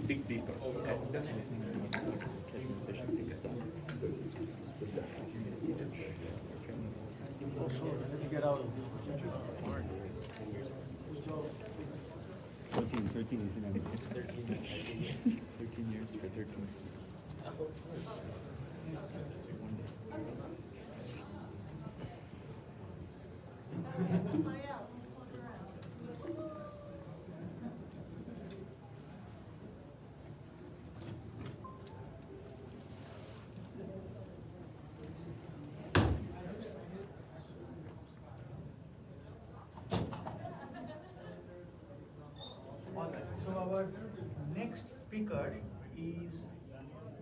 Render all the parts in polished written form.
Big deeper. Oh, sure. Let me get out of this. 13 isn't it? 13 years for 13. Alright, so our next speaker is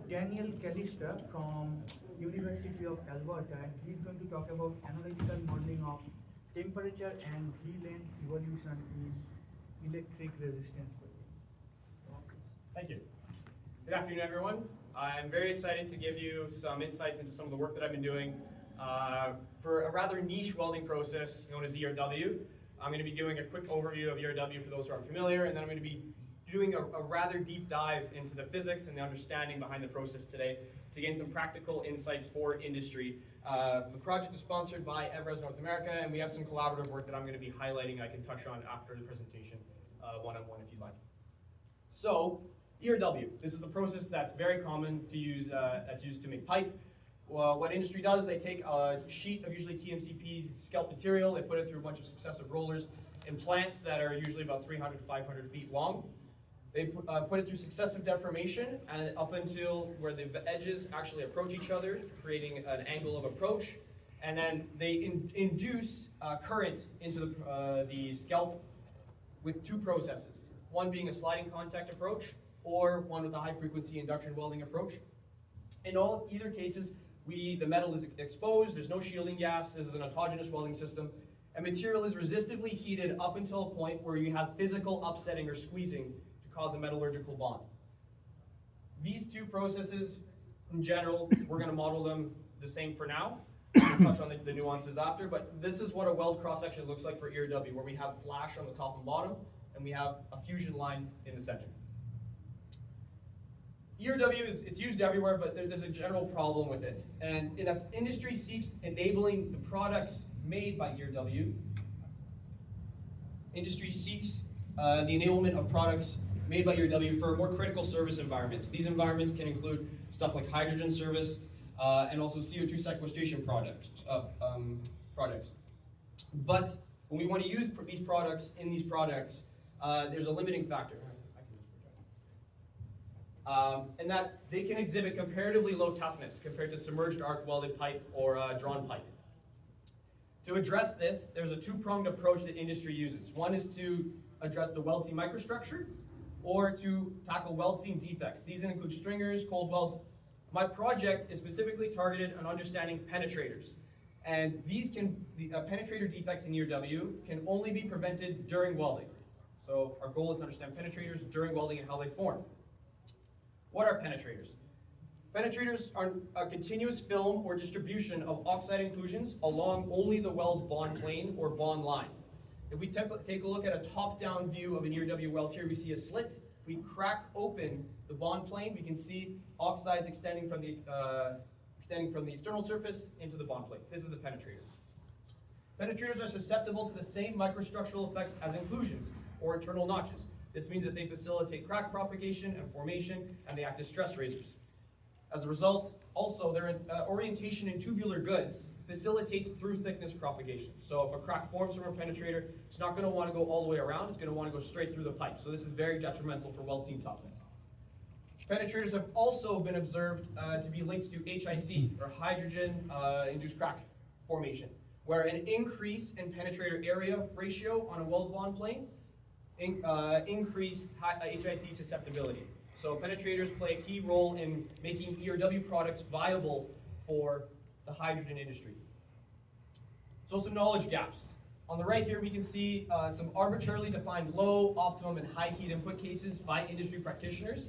Daniel Calista from University of Alberta, and he's going to talk about analytical modeling of temperature and V-length evolution in electric resistance. Thank you. Good afternoon, everyone. I'm very excited to give you some insights into some of the work that I've been doing for a rather niche welding process known as ERW. I'm going to be doing a quick overview of ERW for those who aren't familiar, and then I'm going to be doing a rather deep dive into the physics and the understanding behind the process today to gain some practical insights for industry. The project is sponsored by Evraz North America, and we have some collaborative work that I'm going to be highlighting I can touch on after the presentation one-on-one if you'd like. So, ERW, this is a process that's very common to use, that's used to make pipe. Well, what industry does, they take a sheet of usually TMCP scalp material, they put it through a bunch of successive rollers in plants that are usually about 300 to 500 feet long. They put it through successive deformation and up until where the edges actually approach each other, creating an angle of approach. And then they induce current into the scalp with two processes. One being a sliding contact approach, or one with a high frequency induction welding approach. In either cases, the metal is exposed, there's no shielding gas, this is an autogenous welding system, and material is resistively heated up until a point where you have physical upsetting or squeezing to cause a metallurgical bond. These two processes, in general, we're going to model them the same for now. We'll touch on the nuances after, but this is what a weld cross-section looks like for ERW, where we have flash on the top and bottom, and we have a fusion line in the center. ERW it's used everywhere, but there's a general problem with it, and that's industry seeks enabling the products made by ERW. Industry seeks the enablement of products made by ERW for more critical service environments. These environments can include stuff like hydrogen service and also CO2 sequestration products. But when we want to use these products in these products, there's a limiting factor. And that they can exhibit comparatively low toughness compared to submerged arc welded pipe or drawn pipe. To address this, there's a two-pronged approach that industry uses. One is to address the weld seam microstructure, or to tackle weld seam defects. These include stringers, cold welds. My project is specifically targeted on understanding penetrators. And these penetrator defects in ERW can only be prevented during welding. So our goal is to understand penetrators during welding and how they form. What are penetrators? Penetrators are a continuous film or distribution of oxide inclusions along only the weld's bond plane or bond line. If we take a look at a top-down view of an ERW weld here, we see a slit. If we crack open the bond plane, we can see oxides extending from the external surface into the bond plate. This is a penetrator. Penetrators are susceptible to the same microstructural effects as inclusions or internal notches. This means that they facilitate crack propagation and formation, and they act as stress raisers. As a result, also their orientation in tubular goods facilitates through thickness propagation. So if a crack forms from a penetrator, it's not going to want to go all the way around, it's going to want to go straight through the pipe. So this is very detrimental for weld seam toughness. Penetrators have also been observed to be linked to HIC, or hydrogen-induced crack formation, where an increase in penetrator area ratio on a weld bond plane increased HIC susceptibility. So penetrators play a key role in making ERW products viable for the hydrogen industry. So some knowledge gaps. On the right here we can see some arbitrarily defined low, optimum, and high heat input cases by industry practitioners.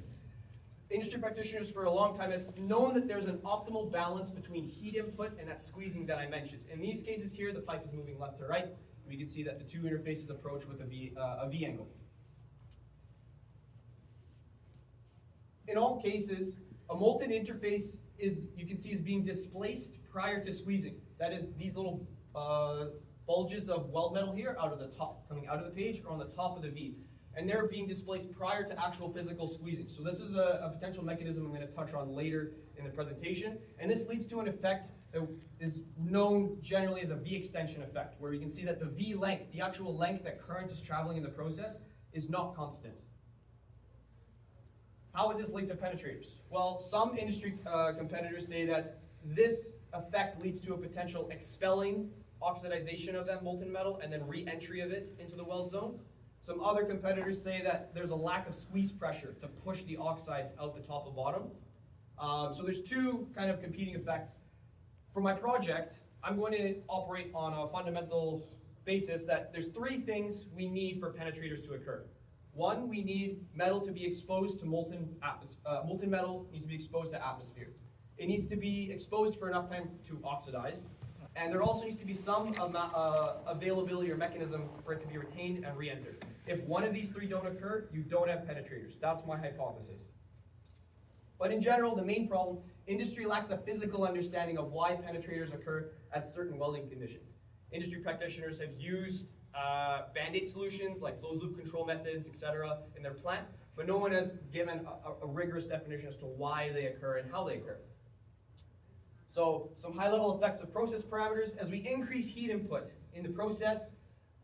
Industry practitioners for a long time have known that there's an optimal balance between heat input and that squeezing that I mentioned. In these cases here, the pipe is moving left to right. We can see that the two interfaces approach with a V angle. In all cases, a molten interface you can see is being displaced prior to squeezing. That is, these little bulges of weld metal here out of the top, coming out of the page, or on the top of the V. And they're being displaced prior to actual physical squeezing. So this is a potential mechanism I'm going to touch on later in the presentation. And this leads to an effect that is known generally as a V extension effect, where you can see that the V length, the actual length that current is traveling in the process, is not constant. How is this linked to penetrators? Well, some industry competitors say that this effect leads to a potential expelling oxidization of that molten metal and then re-entry of it into the weld zone. Some other competitors say that there's a lack of squeeze pressure to push the oxides out the top and bottom. So there's two kind of competing effects. For my project, I'm going to operate on a fundamental basis that there's three things we need for penetrators to occur. One, we need metal to be exposed to molten metal needs to be exposed to atmosphere. It needs to be exposed for enough time to oxidize. And there also needs to be some availability or mechanism for it to be retained and re-entered. If one of these three don't occur, you don't have penetrators. That's my hypothesis. But in general, the main problem, industry lacks a physical understanding of why penetrators occur at certain welding conditions. Industry practitioners have used Band-Aid solutions like closed loop control methods, etc. in their plant, but no one has given a rigorous definition as to why they occur and how they occur. So some high-level effects of process parameters. As we increase heat input in the process,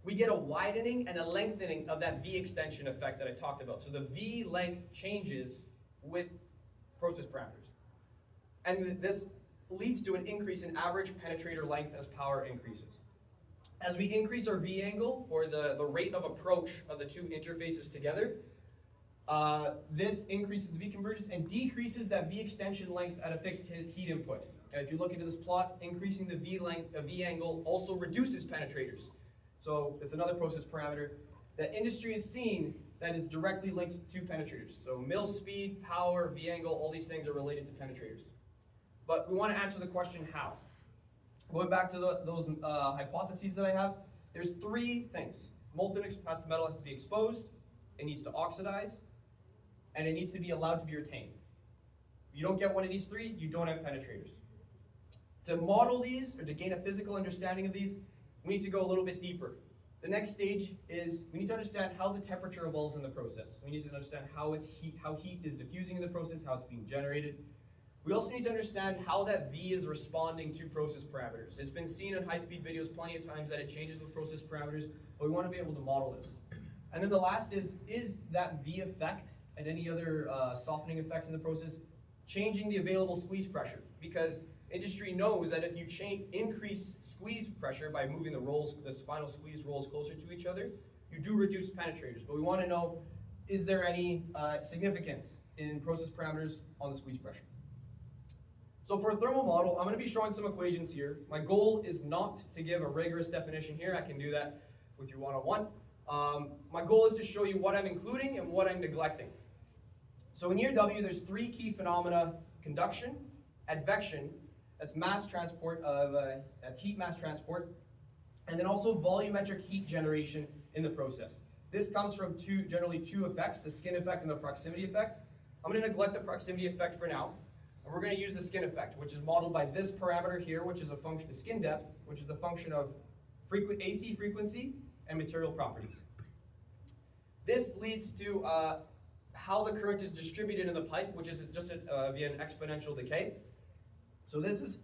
we get a widening and a lengthening of that V extension effect that I talked about. So the V length changes with process parameters. And this leads to an increase in average penetrator length as power increases. As we increase our V angle, or the rate of approach of the two interfaces together, this increases the V convergence and decreases that V extension length at a fixed heat input. If you look into this plot, increasing the V angle also reduces penetrators. So it's another process parameter that industry has seen that is directly linked to penetrators. So mill speed, power, V angle, all these things are related to penetrators. But we want to answer the question how. Going back to those hypotheses that I have, there's three things. Molten metal has to be exposed, it needs to oxidize, and it needs to be allowed to be retained. If you don't get one of these three, you don't have penetrators. To model these, or to gain a physical understanding of these, we need to go a little bit deeper. The next stage is we need to understand how the temperature evolves in the process. We need to understand how heat is diffusing in the process, how it's being generated. We also need to understand how that V is responding to process parameters. It's been seen in high-speed videos plenty of times that it changes with process parameters, but we want to be able to model this. And then the last is that V effect and any other softening effects in the process changing the available squeeze pressure? Because industry knows that if you increase squeeze pressure by moving the final squeeze rolls closer to each other, you do reduce penetrators. But we want to know, is there any significance in process parameters on the squeeze pressure? So for a thermal model, I'm going to be showing some equations here. My goal is not to give a rigorous definition here. I can do that with you one-on-one. My goal is to show you what I'm including and what I'm neglecting. So in year W, there's three key phenomena: conduction, advection, that's mass transport that's heat mass transport, and then also volumetric heat generation in the process. This comes from generally two effects, the skin effect and the proximity effect. I'm going to neglect the proximity effect for now, and we're going to use the skin effect, which is modeled by this parameter here, which is a function of skin depth, which is the function of AC frequency and material properties. This leads to how the current is distributed in the pipe, which is just via an exponential decay. So this is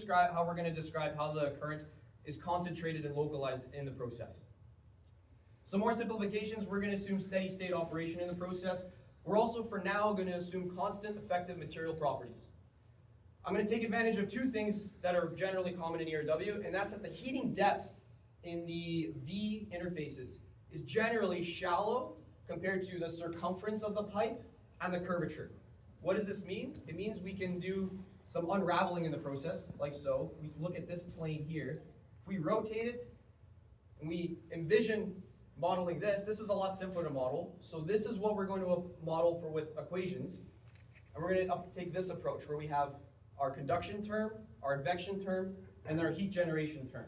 how we're going to describe how the current is concentrated and localized in the process. Some more simplifications: we're going to assume steady state operation in the process. We're also, for now, going to assume constant effective material properties. I'm going to take advantage of two things that are generally common in ERW, and that's that the heating depth in the V interfaces is generally shallow compared to the circumference of the pipe and the curvature. What does this mean? It means we can do some unraveling in the process, like so. We look at this plane here. If we rotate it and we envision modeling this is a lot simpler to model. So this is what we're going to model with equations. And we're going to take this approach where we have our conduction term, our advection term, and our heat generation term.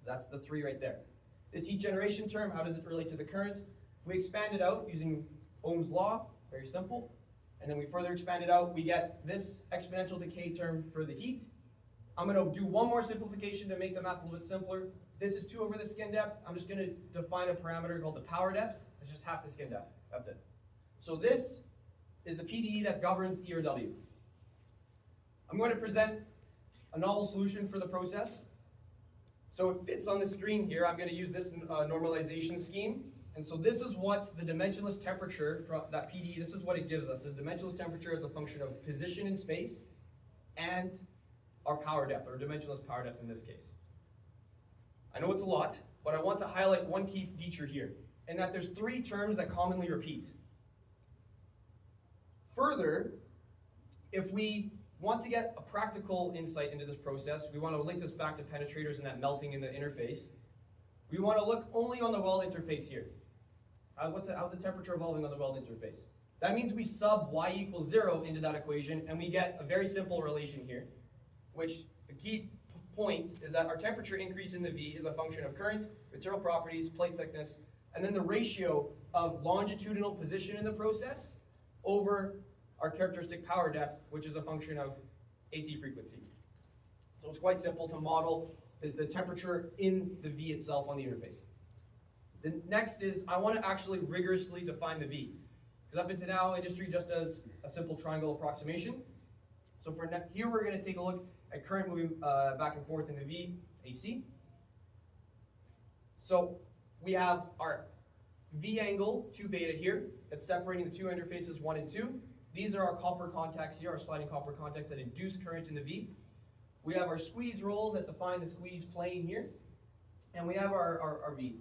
That's the three right there. This heat generation term, how does it relate to the current? We expand it out using Ohm's law, very simple. And then we further expand it out, we get this exponential decay term for the heat. I'm going to do one more simplification to make the math a little bit simpler. This is 2 over the skin depth. I'm just going to define a parameter called the power depth. It's just half the skin depth. That's it. So this is the PDE that governs E or W. I'm going to present a novel solution for the process. So it fits on the screen here. I'm going to use this normalization scheme. And so this is what the dimensionless temperature from that PDE, this is what it gives us. The dimensionless temperature is a function of position in space and our power depth, or dimensionless power depth in this case. I know it's a lot, but I want to highlight one key feature here, and that there's 3 terms that commonly repeat. Further, if we want to get a practical insight into this process, we want to link this back to penetrators and that melting in the interface. We want to look only on the weld interface here. How's the temperature evolving on the weld interface? That means we sub y equals 0 into that equation, and we get a very simple relation here, which the key point is that our temperature increase in the V is a function of current, material properties, plate thickness, and then the ratio of longitudinal position in the process over our characteristic power depth, which is a function of AC frequency. So it's quite simple to model the temperature in the V itself on the interface. The next is I want to actually rigorously define the V. Because up until now, industry just does a simple triangle approximation. So for here, we're going to take a look at current moving back and forth in the V, AC. So we have our V angle, 2 beta here, that's separating the 2 interfaces 1 and 2. These are our copper contacts here, our sliding copper contacts that induce current in the V. We have our squeeze rolls that define the squeeze plane here. And we have our V.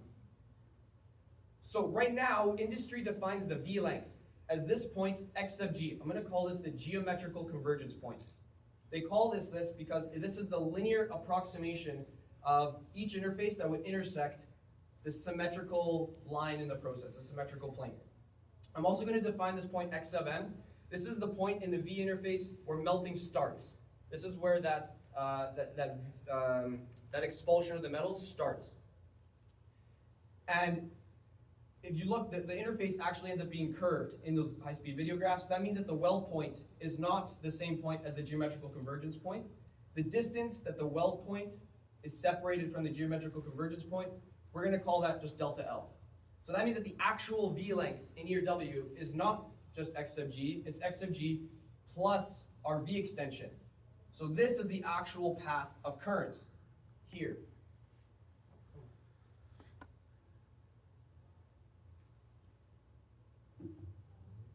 So right now, industry defines the V length as this point, x sub g. I'm going to call this the geometrical convergence point. They call this because this is the linear approximation of each interface that would intersect the symmetrical line in the process, the symmetrical plane. I'm also going to define this point x sub m. This is the point in the V interface where melting starts. This is where that expulsion of the metals starts. And if you look, the interface actually ends up being curved in those high-speed video graphs. That means that the weld point is not the same point as the geometrical convergence point. The distance that the weld point is separated from the geometrical convergence point, we're going to call that just delta L. So that means that the actual V length in E or W is not just x sub g, it's x sub g plus our V extension. So this is the actual path of current here.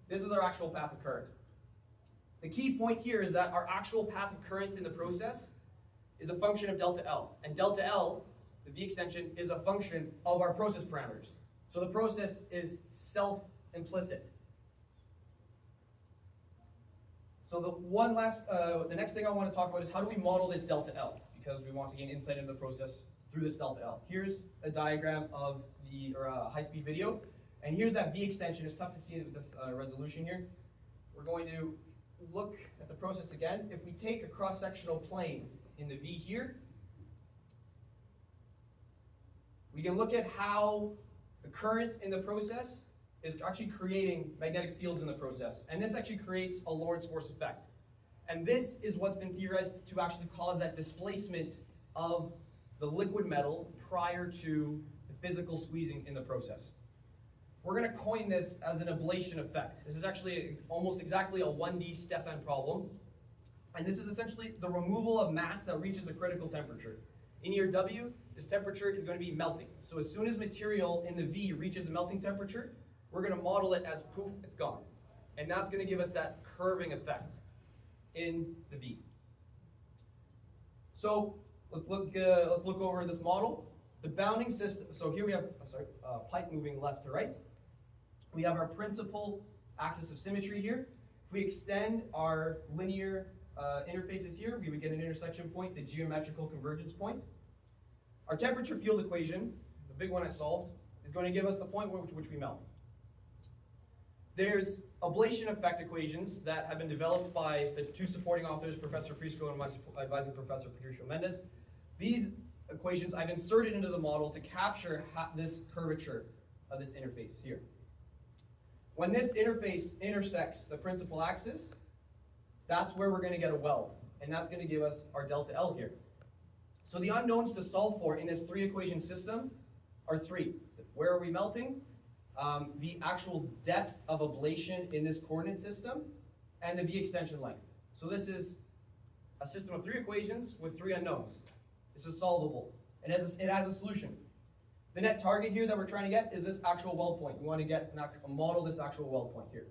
This is our actual path of current. The key point here is that our actual path of current in the process is a function of delta L. And delta L, the V extension, is a function of our process parameters. So the process is self-implicit. So the next thing I want to talk about is how do we model this delta L? Because we want to gain insight into the process through this delta L. Here's a diagram of the high-speed video. And here's that V extension. It's tough to see with this resolution here. We're going to look at the process again. If we take a cross-sectional plane in the V here, we can look at how the current in the process is actually creating magnetic fields in the process. And this actually creates a Lorentz force effect. And this is what's been theorized to actually cause that displacement of the liquid metal prior to the physical squeezing in the process. We're going to coin this as an ablation effect. This is actually almost exactly a 1D Stefan problem. And this is essentially the removal of mass that reaches a critical temperature. In here W, this temperature is going to be melting. So as soon as material in the V reaches the melting temperature, we're going to model it as poof, it's gone. And that's going to give us that curving effect in the V. So let's look over this model. The bounding system, so here we have pipe moving left to right. We have our principal axis of symmetry here. If we extend our linear interfaces here, we would get an intersection point, the geometrical convergence point. Our temperature field equation, the big one I solved, is going to give us the point which we melt. There's ablation effect equations that have been developed by the 2 supporting authors, Professor Prisco and my advising professor, Mendez. These equations I've inserted into the model to capture this curvature of this interface here. When this interface intersects the principal axis, that's where we're going to get a weld, and that's going to give us our delta L here. So the unknowns to solve for in this 3-equation system are 3. Where are we melting? The actual depth of ablation in this coordinate system, and the V extension length. So this is a system of 3 equations with 3 unknowns. This is solvable. It has a solution. The net target here that we're trying to get is this actual weld point. We want to get model this actual weld point here.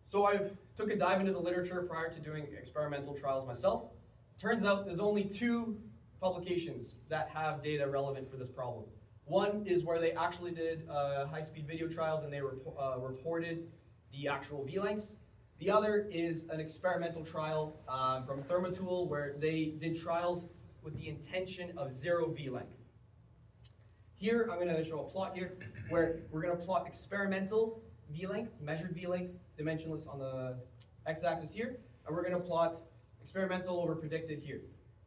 So I took a dive into the literature prior to doing experimental trials myself. Turns out there's only 2 publications that have data relevant for this problem. One is where they actually did high-speed video trials and they reported the actual V lengths. The other is an experimental trial from Thermotool where they did trials with the intention of 0 V length. Here, I'm going to show a plot here where we're going to plot experimental V length, measured V length, dimensionless on the x-axis here, and we're going to plot experimental over predicted here.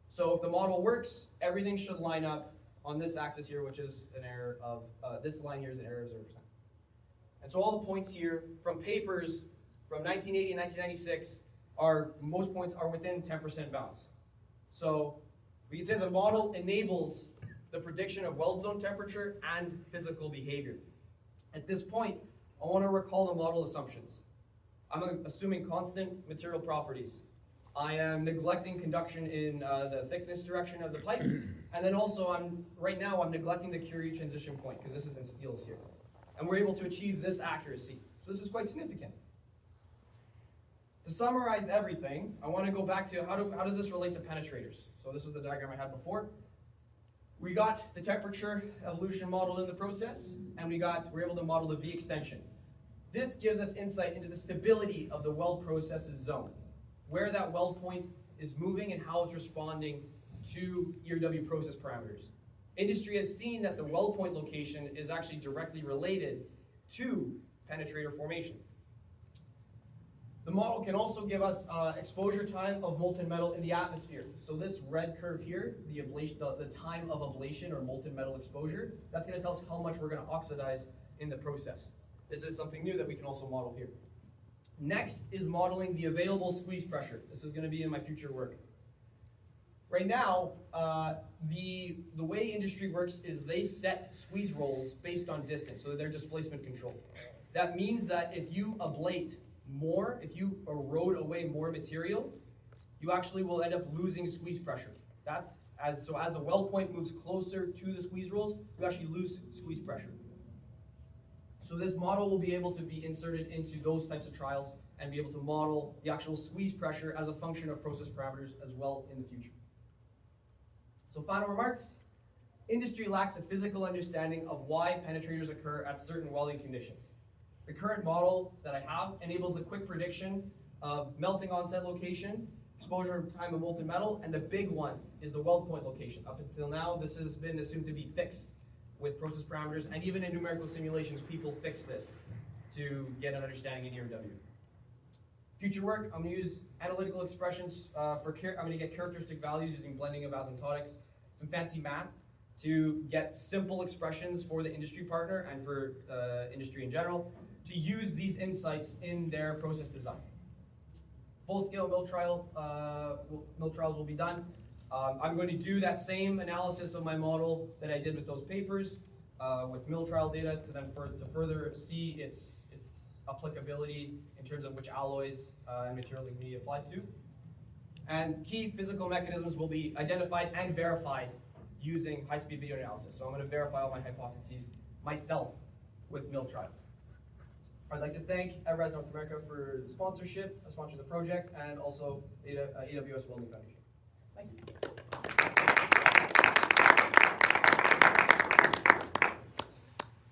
So if the model works, everything should line up on this axis here, which is an error of, this line here is an error of 0%. And so all the points here from papers from 1980 and 1996 most points are within 10% bounds. So we can say the model enables the prediction of weld zone temperature and physical behavior. At this point, I want to recall the model assumptions. I'm assuming constant material properties. I am neglecting conduction in the thickness direction of the pipe. And then also, right now, I'm neglecting the Curie transition point, because this is in steels here. And we're able to achieve this accuracy. So this is quite significant. To summarize everything, I want to go back to how does this relate to penetrators? So this is the diagram I had before. We got the temperature evolution modeled in the process, and we're able to model the V extension. This gives us insight into the stability of the weld process's zone, where that weld point is moving and how it's responding to ERW process parameters. Industry has seen that the weld point location is actually directly related to penetrator formation. The model can also give us exposure time of molten metal in the atmosphere. So this red curve here, the time of ablation or molten metal exposure, that's going to tell us how much we're going to oxidize in the process. This is something new that we can also model here. Next is modeling the available squeeze pressure. This is going to be in my future work. Right now, the way industry works is they set squeeze rolls based on distance, so they're displacement controlled. That means that if you ablate more, if you erode away more material, you actually will end up losing squeeze pressure. As the weld point moves closer to the squeeze rolls, you actually lose squeeze pressure. So this model will be able to be inserted into those types of trials and be able to model the actual squeeze pressure as a function of process parameters as well in the future. So final remarks. Industry lacks a physical understanding of why penetrators occur at certain welding conditions. The current model that I have enables the quick prediction of melting onset location, exposure time of molten metal, and the big one is the weld point location. Up until now, this has been assumed to be fixed with process parameters, and even in numerical simulations, people fix this to get an understanding in ERW. Future work, I'm going to use analytical expressions I'm going to get characteristic values using blending of asymptotics, some fancy math to get simple expressions for the industry partner and for industry in general to use these insights in their process design. Full-scale mill trials will be done. I'm going to do that same analysis of my model that I did with those papers with mill trial data to further see its applicability in terms of which alloys and materials it can be applied to. And key physical mechanisms will be identified and verified using high-speed video analysis. So I'm going to verify all my hypotheses myself with mill trials. I'd like to thank EVRAS North America for the sponsorship, sponsoring the project, and also AWS Welding Foundation. Thank you.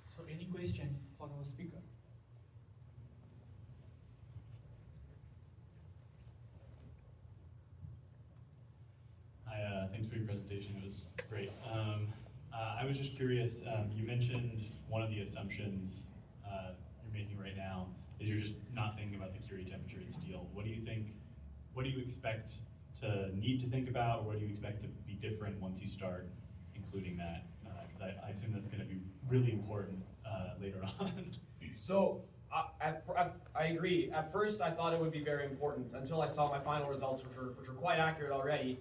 So any question for our speaker? Hi, thanks for your presentation. It was great. I was just curious, you mentioned one of the assumptions you're making right now is you're just not thinking about the Curie temperature in steel. What do you expect to need to think about, or what do you expect to be different once you start including that? Because I assume that's going to be really important later on. So I agree. At first, I thought it would be very important until I saw my final results, which were quite accurate already.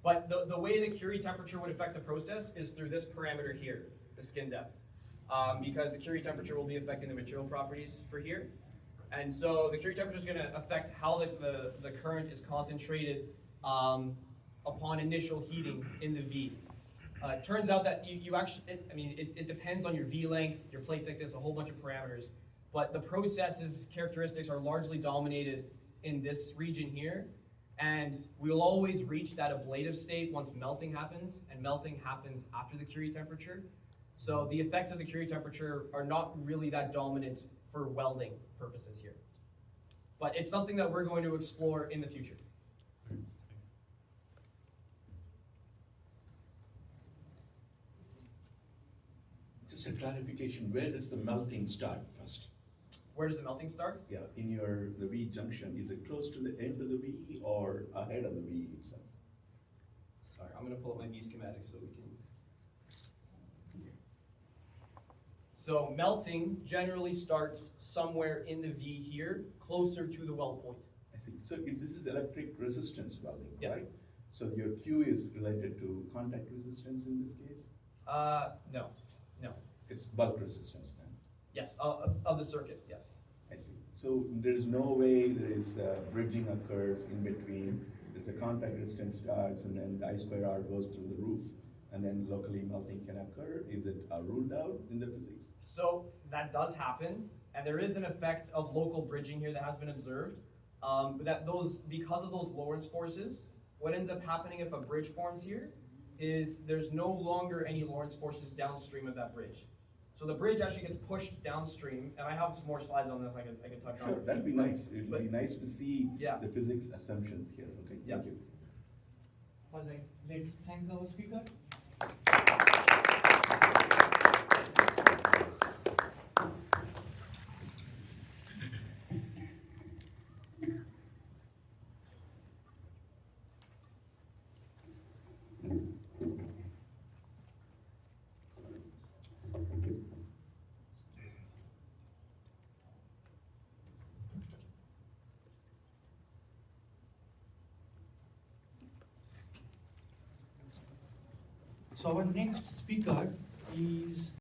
But the way the Curie temperature would affect the process is through this parameter here, the skin depth. Because the Curie temperature will be affecting the material properties for here. And so the Curie temperature is going to affect how the current is concentrated upon initial heating in the V. It turns out that you actually, it depends on your V length, your plate thickness, a whole bunch of parameters. But the process's characteristics are largely dominated in this region here. And we'll always reach that ablative state once melting happens, and melting happens after the Curie temperature. So the effects of the Curie temperature are not really that dominant for welding purposes here. But it's something that we're going to explore in the future. Just a clarification, where does the melting start first? Where does the melting start? Yeah, in the V junction, is it close to the end of the V or ahead of the V itself? Sorry, I'm going to pull up my V schematic so we can. So melting generally starts somewhere in the V here, closer to the weld point. I see. So this is electric resistance welding, Yes. right? So your Q is related to contact resistance in this case? No. It's bulk resistance then? Yes, of the circuit, yes. I see. So there is no way there is bridging occurs in between. There's a contact resistance starts and then the I square R goes through the roof and then locally melting can occur. Is it ruled out in the physics? So that does happen, and there is an effect of local bridging here that has been observed. Because of those Lorentz forces, what ends up happening if a bridge forms here is there's no longer any Lorentz forces downstream of that bridge. So the bridge actually gets pushed downstream, and I have some more slides on this I can touch on. Sure, that'd be nice. It'd be nice to see Yeah. the physics assumptions here. Okay, Yeah. thank you. All right, let's thank our speaker. So our next speaker is